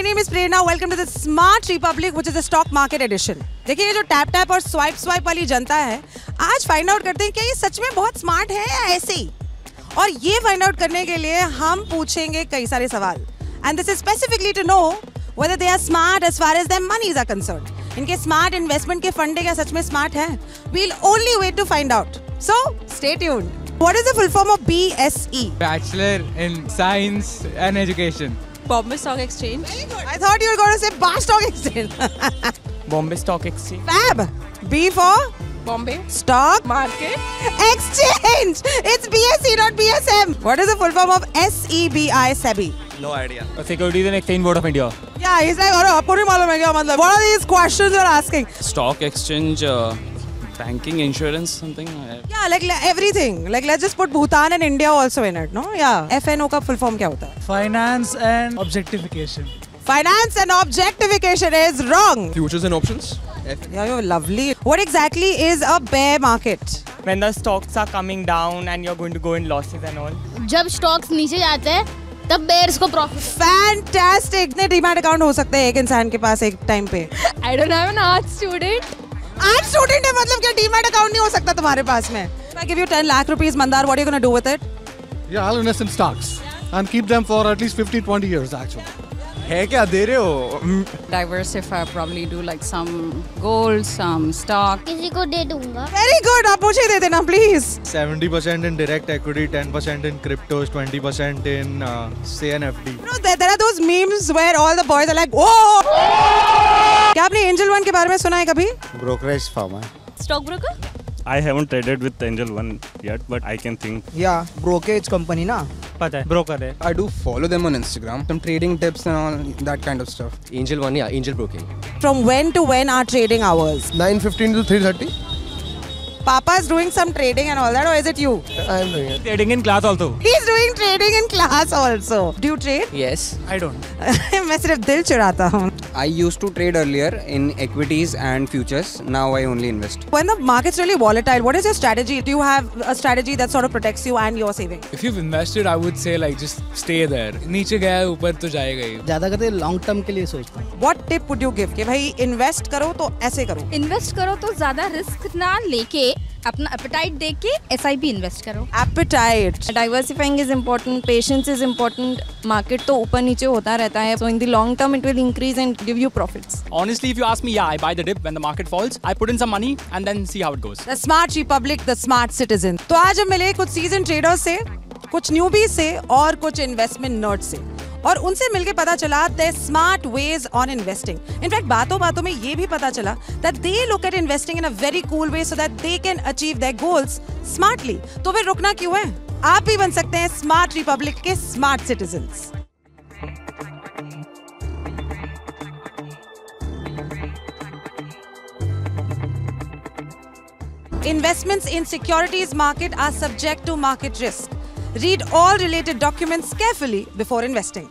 name is Prerna. Welcome to the Smart Republic, which is the stock market edition. देखिए ये जो tap tap और swipe वाली जनता है, आज फाइंड आउट करते हैं कि ये सच में बहुत स्मार्ट है या ऐसे ही। और ये फाइंड आउट करने के लिए हम पूछेंगे कई सारे सवाल. And this is specifically to know whether they are smart as far as their monies are concerned. इनके स्मार्ट इन्वेस्टमेंट के फंडे क्या सच में स्मार्ट है? We'll only wait to find out. So stay tuned. What is the full form of BSE? Bachelor in Science and Education. Bombay Stock Exchange. Very good. I thought you were going to say Bar Stock Exchange. Bombay Stock Exchange. Fab. B for Bombay Stock Market. Exchange. It's BSE, not BSM. What is the full form of SEBI, SEBI? No idea. Securities and Exchange Board of India. Yeah, he's like, अरे आपको नहीं मालूम है क्या मतलब? What are these questions you're asking? Stock exchange, banking, insurance, something. Yeah, like everything. Like let's just put Bhutan and India also in it, no? Yeah. FNO का full form क्या होता है? Finance and objectification. Finance and objectification is wrong. Futures and options. Yeah, you're lovely. What exactly is a bear market? When the stocks are coming down and you're going to go in losses and all. जब stocks नीचे जाते हैं तब bears को profit. Fantastic. कितने demat account हो सकते हैं एक इंसान के पास एक टाइम पे? I don't have an art student. Art student है मतलब क्या डीमैट अकाउंट नहीं हो सकता तुम्हारे पास में? If I give you 10 lakh rupees, Mandar, what are you going to do with it? Yeah, I'll invest in stocks and keep them for at least 15-20 years actually. है क्या दे रहे हो? Diversify, probably do like some gold, some stock. किसी को दे दूंगा. Very good. आप मुझे दे देना please. 70% in direct equity, 10% in cryptos, 20% in say an FD. You know, there are those memes where all the boys are like, "Oh!" क्या आपने angel one के बारे में सुना है कभी? Brokerage firm है. Stock broker? I haven't traded with Angel One yet, but I can think. Yeah, brokerage company ना. पता है, broker है. I do follow them on Instagram. Some trading tips and all that kind of stuff. Angel One, yeah, angel broking. From when to when are trading hours? 9:15 to 3:30. Papa's doing some trading and all that, or is it you? I'm doing it. Trading in class also. He's doing trading in class also. Do you trade? Yes. I don't. मैं सिर्फ दिल चुराता हूँ. I used to trade earlier in equities and futures. Now I only invest. When the market's really volatile, what is your strategy? Do you have a strategy that sort of protects you and your saving? If you've invested, I would say like just stay there. नीचे गया ऊपर तो जाएगा ही. ज़्यादा करते long term के लिए सोचता हूँ. What tip would you give? कि भाई invest करो तो ऐसे करो. Invest करो तो ज़्यादा रिस्क ना लेके अपना एपेटाइट देख के SIP इन्वेस्ट करो. Appetite. Diversifying is important, patience is important. Market तो ऊपर नीचे होता रहता है. So in the long term it will increase and give you profits. Honestly, if you ask me, yeah, I buy the dip when the market falls. I put in some money and then see how it goes. The Smart Republic, the Smart Citizen. तो आज हम मिले कुछ season traders से, कुछ newbies से और कुछ इन्वेस्टमेंट नर्ड से, और उनसे मिलके पता चला their smart ways on investing. In fact, बातों में ये भी पता चला that they look at investing in a very cool way so that they can achieve their goals smartly. तो फिर रुकना क्यों है? आप भी बन सकते हैं स्मार्ट रिपब्लिक के smart citizens. Investments in securities market are subject to market risk. Read all related documents carefully before investing.